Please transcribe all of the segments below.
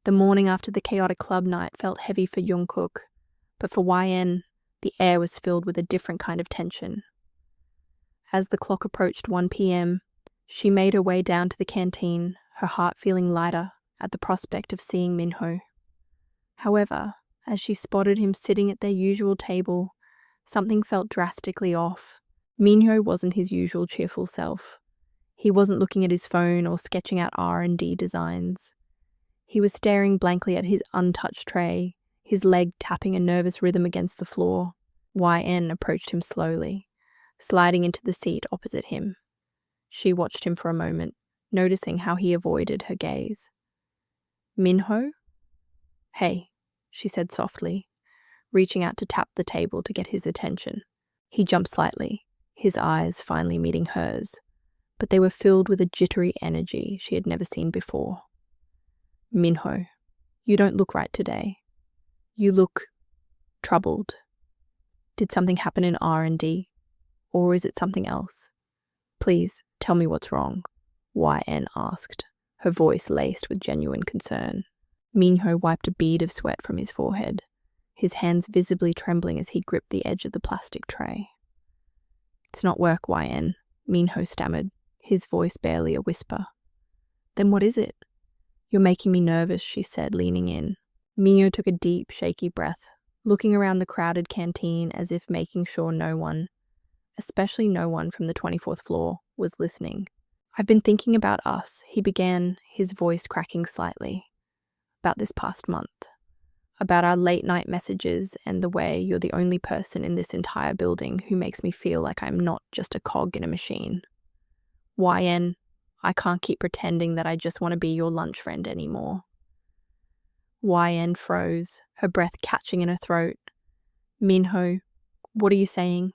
The morning after the chaotic club night felt heavy for Jungkook, but for YN, the air was filled with a different kind of tension. As the clock approached 1 p.m., she made her way down to the canteen, her heart feeling lighter at the prospect of seeing Minho. However, as she spotted him sitting at their usual table, something felt drastically off. Minho wasn't his usual cheerful self. He wasn't looking at his phone or sketching out R&D designs. He was staring blankly at his untouched tray, his leg tapping a nervous rhythm against the floor. YN approached him slowly, sliding into the seat opposite him. She watched him for a moment, noticing how he avoided her gaze. "Minho?" "Hey," she said softly, reaching out to tap the table to get his attention. He jumped slightly, his eyes finally meeting hers, but they were filled with a jittery energy she had never seen before. "Minho, you don't look right today. You look troubled. Did something happen in R&D? Or is it something else? Please, tell me what's wrong," YN asked, her voice laced with genuine concern. Minho wiped a bead of sweat from his forehead, his hands visibly trembling as he gripped the edge of the plastic tray. "It's not work, YN," Minho stammered, his voice barely a whisper. "Then what is it?" "You're making me nervous," she said, leaning in. Minho took a deep, shaky breath, looking around the crowded canteen as if making sure no one, especially no one from the 24th floor, was listening. "I've been thinking about us," he began, his voice cracking slightly. "About this past month. About our late-night messages and the way you're the only person in this entire building who makes me feel like I'm not just a cog in a machine. YN, I can't keep pretending that I just want to be your lunch friend anymore." YN froze, her breath catching in her throat. "Minho, what are you saying?"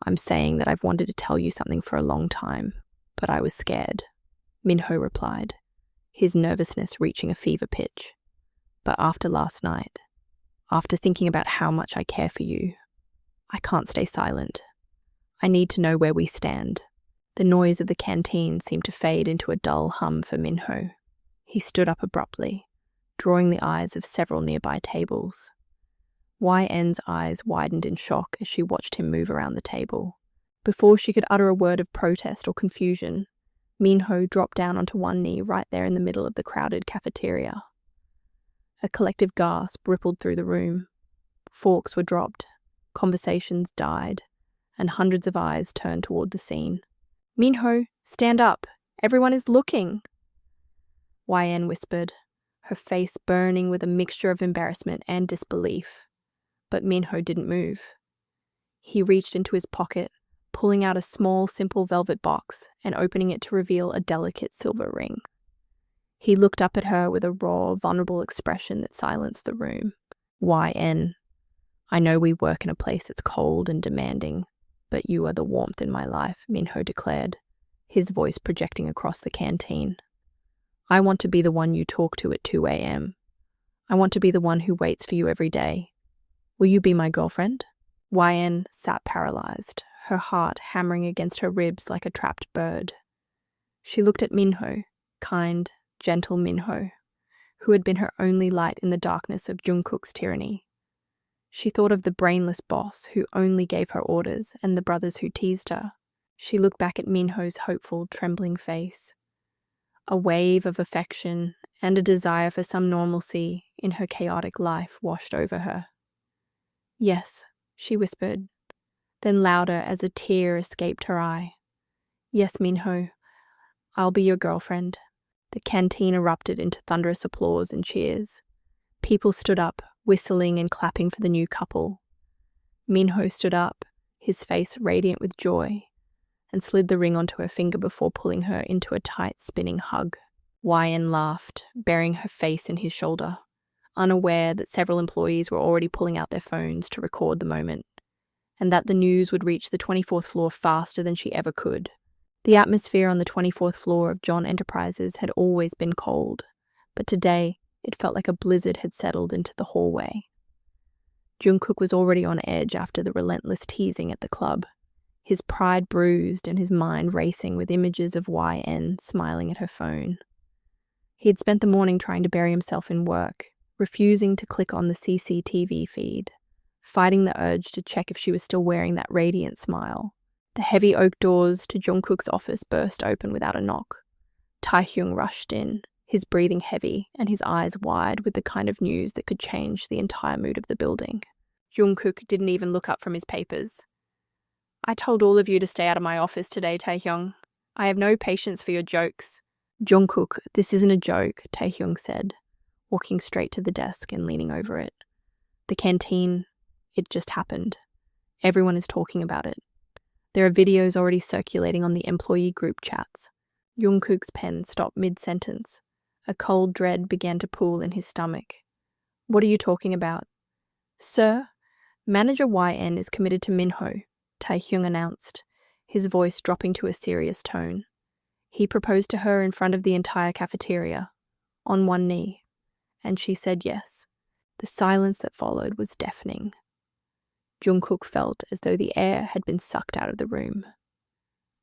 "I'm saying that I've wanted to tell you something for a long time, but I was scared," Minho replied, his nervousness reaching a fever pitch. "But after last night, after thinking about how much I care for you, I can't stay silent. I need to know where we stand." The noise of the canteen seemed to fade into a dull hum for Minho. He stood up abruptly, drawing the eyes of several nearby tables. YN's eyes widened in shock as she watched him move around the table. Before she could utter a word of protest or confusion, Minho dropped down onto one knee right there in the middle of the crowded cafeteria. A collective gasp rippled through the room. Forks were dropped, conversations died, and hundreds of eyes turned toward the scene. "Minho, stand up! Everyone is looking!" YN whispered, her face burning with a mixture of embarrassment and disbelief. But Minho didn't move. He reached into his pocket, pulling out a small, simple velvet box and opening it to reveal a delicate silver ring. He looked up at her with a raw, vulnerable expression that silenced the room. "YN, I know we work in a place that's cold and demanding, but you are the warmth in my life," Minho declared, his voice projecting across the canteen. "I want to be the one you talk to at 2 a.m. I want to be the one who waits for you every day. Will you be my girlfriend?" YN sat paralyzed, her heart hammering against her ribs like a trapped bird. She looked at Minho, kind, gentle Minho, who had been her only light in the darkness of Jungkook's tyranny. She thought of the brainless boss who only gave her orders and the brothers who teased her. She looked back at Minho's hopeful, trembling face. A wave of affection and a desire for some normalcy in her chaotic life washed over her. "Yes," she whispered, then louder as a tear escaped her eye. "Yes, Minho, I'll be your girlfriend." The canteen erupted into thunderous applause and cheers. People stood up, whistling and clapping for the new couple. Minho stood up, his face radiant with joy, and slid the ring onto her finger before pulling her into a tight, spinning hug. YN laughed, burying her face in his shoulder, unaware that several employees were already pulling out their phones to record the moment, and that the news would reach the 24th floor faster than she ever could. The atmosphere on the 24th floor of Jeon Enterprises had always been cold, but today it felt like a blizzard had settled into the hallway. Jungkook was already on edge after the relentless teasing at the club, his pride bruised and his mind racing with images of YN smiling at her phone. He had spent the morning trying to bury himself in work, refusing to click on the CCTV feed, fighting the urge to check if she was still wearing that radiant smile. The heavy oak doors to Jungkook's office burst open without a knock. Taehyung rushed in, his breathing heavy and his eyes wide with the kind of news that could change the entire mood of the building. Jungkook didn't even look up from his papers. "I told all of you to stay out of my office today, Taehyung. I have no patience for your jokes." "Jungkook, this isn't a joke," Taehyung said, walking straight to the desk and leaning over it. "The canteen, it just happened. Everyone is talking about it. There are videos already circulating on the employee group chats." Jungkook's pen stopped mid-sentence. A cold dread began to pool in his stomach. "What are you talking about?" "Sir, Manager YN is committed to Minho," Taehyung announced, his voice dropping to a serious tone. "He proposed to her in front of the entire cafeteria, on one knee, and she said yes." The silence that followed was deafening. Jungkook felt as though the air had been sucked out of the room.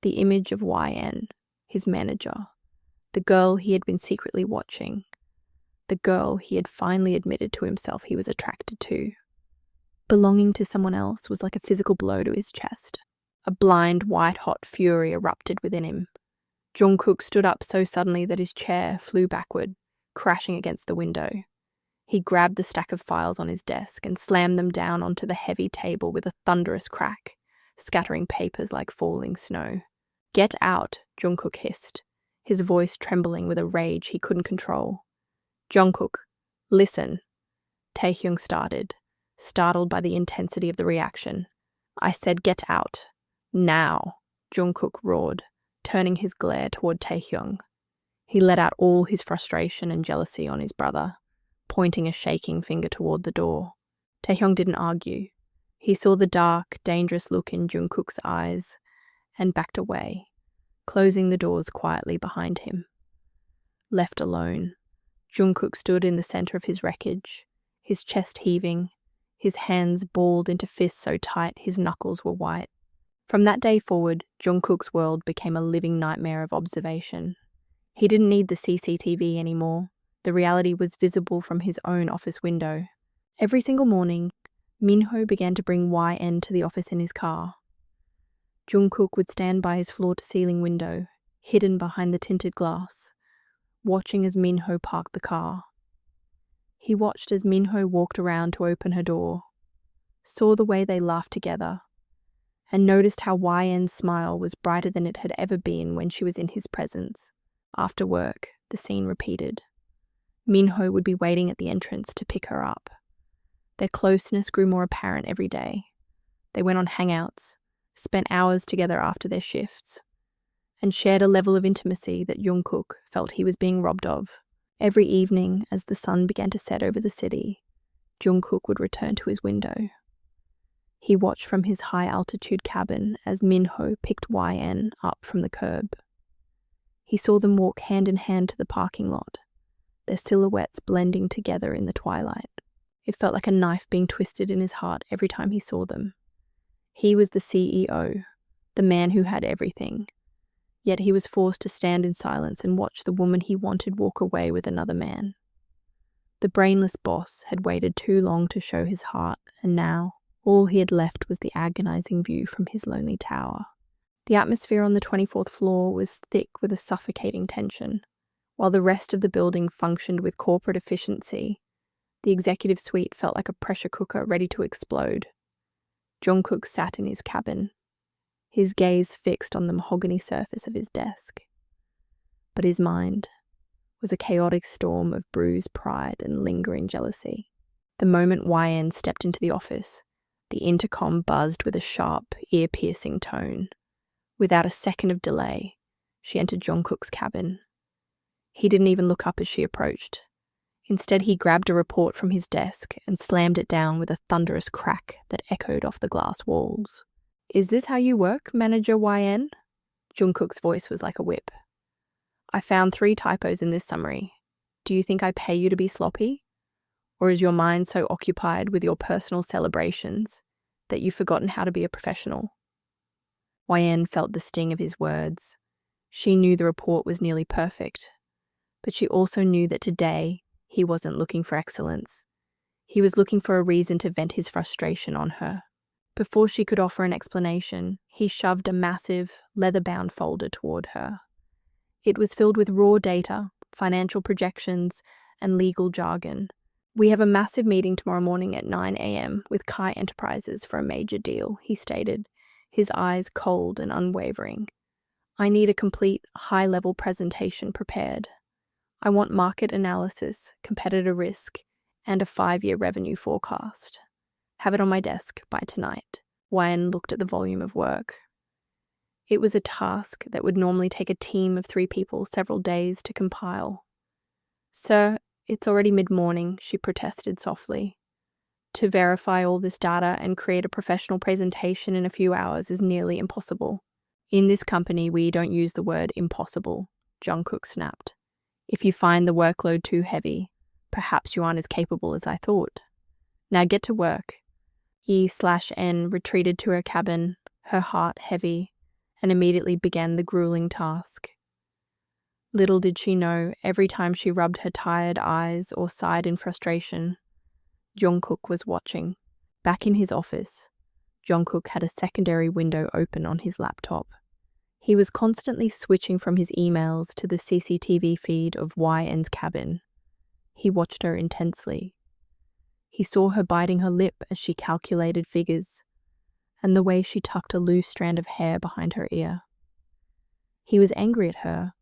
The image of YN, his manager, the girl he had been secretly watching, the girl he had finally admitted to himself he was attracted to. Belonging to someone else was like a physical blow to his chest. A blind, white-hot fury erupted within him. Jungkook stood up so suddenly that his chair flew backward, crashing against the window. He grabbed the stack of files on his desk and slammed them down onto the heavy table with a thunderous crack, scattering papers like falling snow. "Get out," Jungkook hissed, his voice trembling with a rage he couldn't control. "Jungkook, listen," Taehyung started, startled by the intensity of the reaction. "I said get out. Now," Jungkook roared, turning his glare toward Taehyung. He let out all his frustration and jealousy on his brother, pointing a shaking finger toward the door. Taehyung didn't argue. He saw the dark, dangerous look in Jungkook's eyes and backed away, closing the doors quietly behind him. Left alone, Jungkook stood in the center of his wreckage, his chest heaving, his hands balled into fists so tight his knuckles were white. From that day forward, Jungkook's world became a living nightmare of observation. He didn't need the CCTV anymore. The reality was visible from his own office window. Every single morning, Minho began to bring YN to the office in his car. Jungkook would stand by his floor-to-ceiling window, hidden behind the tinted glass, watching as Minho parked the car. He watched as Minho walked around to open her door, saw the way they laughed together, and noticed how YN's smile was brighter than it had ever been when she was in his presence. After work, the scene repeated. Minho would be waiting at the entrance to pick her up. Their closeness grew more apparent every day. They went on hangouts, spent hours together after their shifts, and shared a level of intimacy that Jungkook felt he was being robbed of. Every evening, as the sun began to set over the city, Jungkook would return to his window. He watched from his high-altitude cabin as Minho picked YN up from the curb. He saw them walk hand in hand to the parking lot, their silhouettes blending together in the twilight. It felt like a knife being twisted in his heart every time he saw them. He was the CEO, the man who had everything. Yet he was forced to stand in silence and watch the woman he wanted walk away with another man. The brainless boss had waited too long to show his heart, and now all he had left was the agonizing view from his lonely tower. The atmosphere on the 24th floor was thick with a suffocating tension. While the rest of the building functioned with corporate efficiency, the executive suite felt like a pressure cooker ready to explode. Jungkook sat in his cabin, his gaze fixed on the mahogany surface of his desk. But his mind was a chaotic storm of bruised pride and lingering jealousy. The moment YN stepped into the office, the intercom buzzed with a sharp, ear-piercing tone. Without a second of delay, she entered Jungkook's cabin. He didn't even look up as she approached. Instead, he grabbed a report from his desk and slammed it down with a thunderous crack that echoed off the glass walls. "Is this how you work, Manager YN?" Jungkook's voice was like a whip. "I found 3 typos in this summary. Do you think I pay you to be sloppy? Or is your mind so occupied with your personal celebrations that you've forgotten how to be a professional?" YN felt the sting of his words. She knew the report was nearly perfect, But she also knew that today he wasn't looking for excellence. He was looking for a reason to vent his frustration on her. Before she could offer an explanation, he shoved a massive, leather-bound folder toward her. It was filled with raw data, financial projections, and legal jargon. "We have a massive meeting tomorrow morning at 9 a.m. with Jeon Enterprises for a major deal," he stated, his eyes cold and unwavering. "I need a complete, high-level presentation prepared. I want market analysis, competitor risk, and a 5-year revenue forecast. Have it on my desk by tonight." Wan looked at the volume of work. It was a task that would normally take a team of 3 people several days to compile. "Sir, it's already mid-morning," she protested softly. "To verify all this data and create a professional presentation in a few hours is nearly impossible." "In this company, we don't use the word impossible," Jungkook snapped. "If you find the workload too heavy, perhaps you aren't as capable as I thought. Now get to work." E/N retreated to her cabin, her heart heavy, and immediately began the grueling task. Little did she know, every time she rubbed her tired eyes or sighed in frustration, Jungkook was watching. Back in his office, Jungkook had a secondary window open on his laptop. He was constantly switching from his emails to the CCTV feed of YN's cabin. He watched her intensely. He saw her biting her lip as she calculated figures, and the way she tucked a loose strand of hair behind her ear. He was angry at her,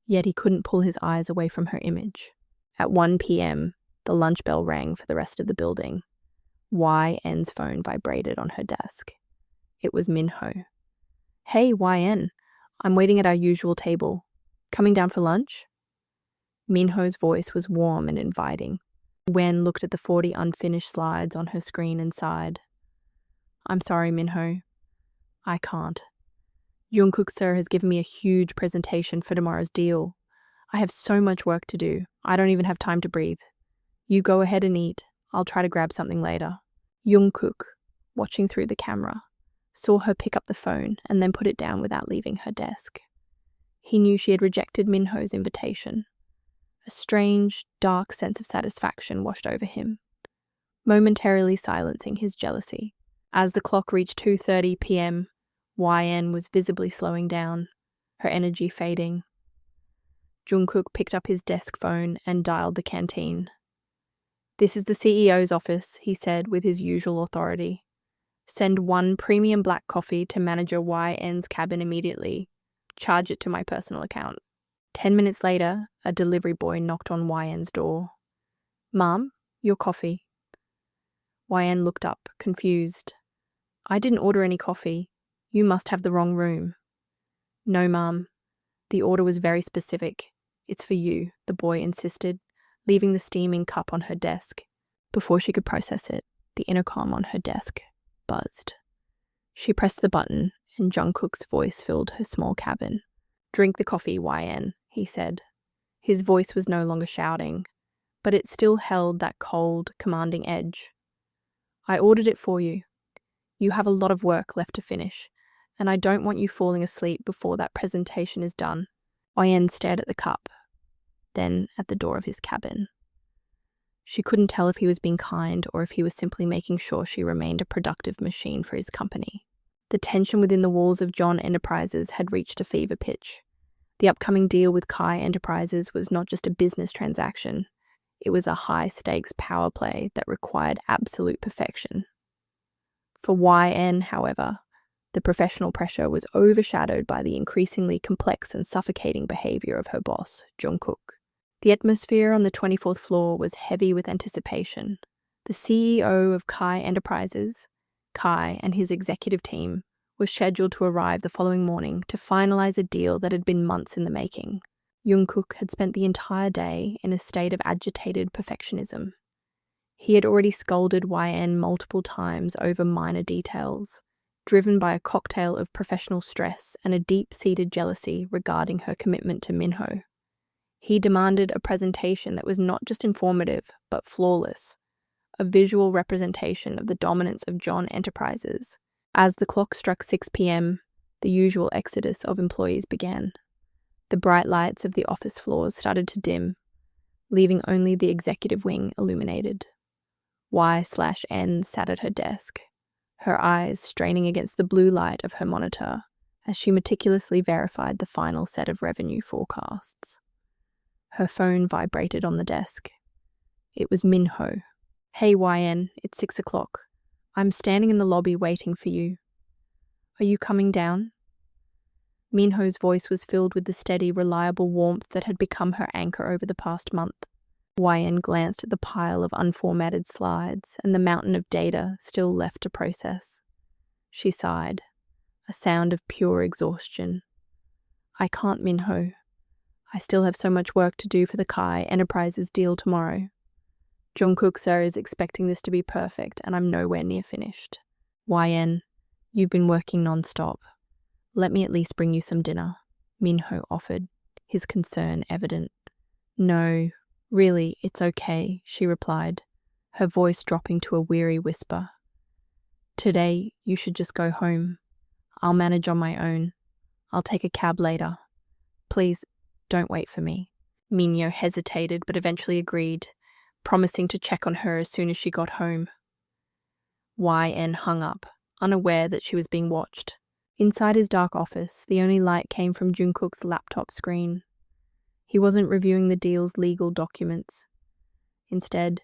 yet he couldn't pull his eyes away from her image. At 1 p.m., the lunch bell rang for the rest of the building. YN's phone vibrated on her desk. It was Minho. "Hey, YN, I'm waiting at our usual table. Coming down for lunch?" Minho's voice was warm and inviting. Wen looked at the 40 unfinished slides on her screen and sighed. "I'm sorry, Minho. I can't. Jungkook sir has given me a huge presentation for tomorrow's deal. I have so much work to do. I don't even have time to breathe. You go ahead and eat. I'll try to grab something later." Jungkook, watching through the camera, saw her pick up the phone and then put it down without leaving her desk. He knew she had rejected Minho's invitation. A strange, dark sense of satisfaction washed over him, momentarily silencing his jealousy. As the clock reached 2:30 p.m., YN was visibly slowing down, her energy fading. Jungkook picked up his desk phone and dialed the canteen. "This is the CEO's office," he said with his usual authority. "Send 1 premium black coffee to manager YN's cabin immediately. Charge it to my personal account." 10 minutes later, a delivery boy knocked on YN's door. "Ma'am, your coffee." YN looked up, confused. "I didn't order any coffee. You must have the wrong room." "No, ma'am. The order was very specific. It's for you," the boy insisted, leaving the steaming cup on her desk. Before she could process it, the intercom on her desk buzzed. She pressed the button, and Jungkook's voice filled her small cabin. "Drink the coffee, YN," he said. His voice was no longer shouting, but it still held that cold, commanding edge. "I ordered it for you. You have a lot of work left to finish, and I don't want you falling asleep before that presentation is done." YN stared at the cup, then at the door of his cabin. She couldn't tell if he was being kind or if he was simply making sure she remained a productive machine for his company. The tension within the walls of Jeon Enterprises had reached a fever pitch. The upcoming deal with Jeon Enterprises was not just a business transaction. It was a high-stakes power play that required absolute perfection. For YN, however, the professional pressure was overshadowed by the increasingly complex and suffocating behavior of her boss, Jungkook. The atmosphere on the 24th floor was heavy with anticipation. The CEO of Jeon Enterprises, Kai, and his executive team were scheduled to arrive the following morning to finalize a deal that had been months in the making. Jungkook had spent the entire day in a state of agitated perfectionism. He had already scolded YN multiple times over minor details, driven by a cocktail of professional stress and a deep-seated jealousy regarding her commitment to Minho. He demanded a presentation that was not just informative, but flawless, a visual representation of the dominance of Jeon Enterprises. As the clock struck 6 p.m., the usual exodus of employees began. The bright lights of the office floors started to dim, leaving only the executive wing illuminated. Y/N sat at her desk, her eyes straining against the blue light of her monitor as she meticulously verified the final set of revenue forecasts. Her phone vibrated on the desk. It was Minho. "Hey, YN, it's 6 o'clock. I'm standing in the lobby waiting for you. Are you coming down?" Minho's voice was filled with the steady, reliable warmth that had become her anchor over the past month. YN glanced at the pile of unformatted slides and the mountain of data still left to process. She sighed, a sound of pure exhaustion. "I can't, Minho. I still have so much work to do for the Jeon Enterprises deal tomorrow. Jungkook sir is expecting this to be perfect, and I'm nowhere near finished. YN, you've been working non-stop. Let me at least bring you some dinner," Minho offered, his concern evident. "No, really, it's okay," she replied, her voice dropping to a weary whisper. "Today, you should just go home. I'll manage on my own. I'll take a cab later. Please, don't wait for me." Minho hesitated but eventually agreed, promising to check on her as soon as she got home. YN hung up, unaware that she was being watched. Inside his dark office, the only light came from Jungkook's laptop screen. He wasn't reviewing the deal's legal documents. Instead,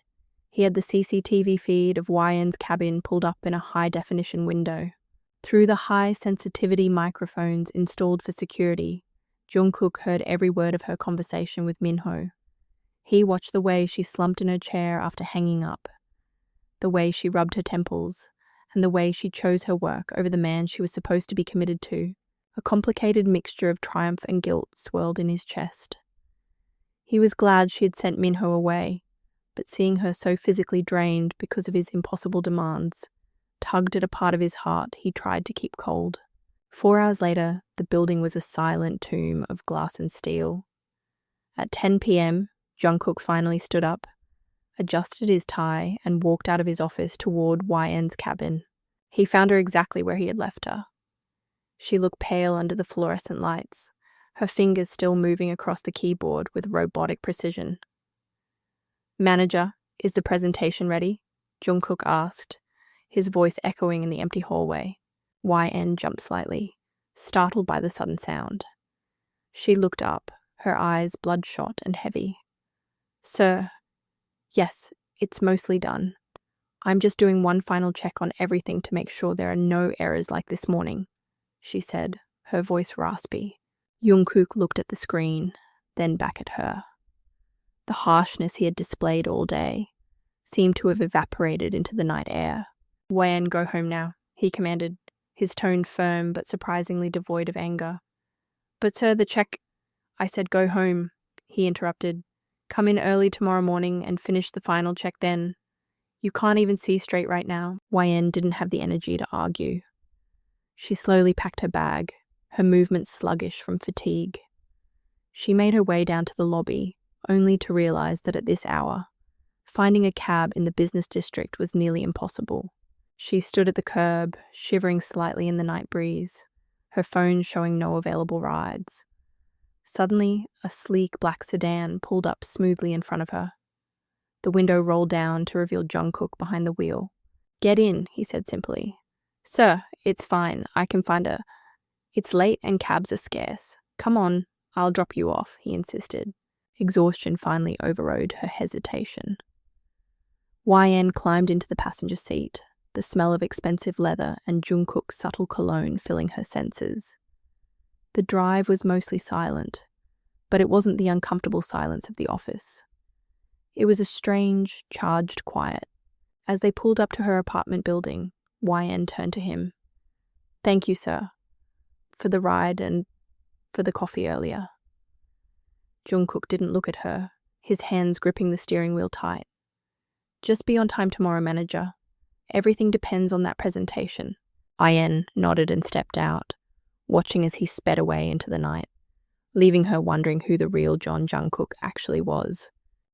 he had the CCTV feed of YN's cabin pulled up in a high-definition window. Through the high-sensitivity microphones installed for security, Jungkook heard every word of her conversation with Minho. He watched the way she slumped in her chair after hanging up, the way she rubbed her temples, and the way she chose her work over the man she was supposed to be committed to. A complicated mixture of triumph and guilt swirled in his chest. He was glad she had sent Minho away, but seeing her so physically drained because of his impossible demands tugged at a part of his heart he tried to keep cold. 4 hours later, the building was a silent tomb of glass and steel. At 10 p.m., Jungkook finally stood up, adjusted his tie, and walked out of his office toward YN's cabin. He found her exactly where he had left her. She looked pale under the fluorescent lights, her fingers still moving across the keyboard with robotic precision. "Manager, is the presentation ready?" Jungkook asked, his voice echoing in the empty hallway. YN jumped slightly, startled by the sudden sound. She looked up, her eyes bloodshot and heavy. "Sir, yes, it's mostly done. I'm just doing one final check on everything to make sure there are no errors like this morning," she said, her voice raspy. Jungkook looked at the screen, then back at her. The harshness he had displayed all day seemed to have evaporated into the night air. "YN, go home now," he commanded, his tone firm but surprisingly devoid of anger. "But sir, the check—" "I said go home," he interrupted. "Come in early tomorrow morning and finish the final check then. You can't even see straight right now." YN didn't have the energy to argue. She slowly packed her bag, her movements sluggish from fatigue. She made her way down to the lobby, only to realize that at this hour, finding a cab in the business district was nearly impossible. She stood at the curb, shivering slightly in the night breeze, her phone showing no available rides. Suddenly, a sleek black sedan pulled up smoothly in front of her. The window rolled down to reveal Jungkook behind the wheel. "Get in," he said simply. "Sir, it's fine. I can find a—" "It's late and cabs are scarce. Come on, I'll drop you off," he insisted. Exhaustion finally overrode her hesitation. YN climbed into the passenger seat, the smell of expensive leather and Jungkook's subtle cologne filling her senses. The drive was mostly silent, but it wasn't the uncomfortable silence of the office. It was a strange, charged quiet. As they pulled up to her apartment building, YN turned to him. "Thank you, sir, for the ride and for the coffee earlier." Jungkook didn't look at her, his hands gripping the steering wheel tight. "Just be on time tomorrow, manager. Everything depends on that presentation." YN nodded and stepped out, watching as he sped away into the night, leaving her wondering who the real Jeon Jungkook actually was.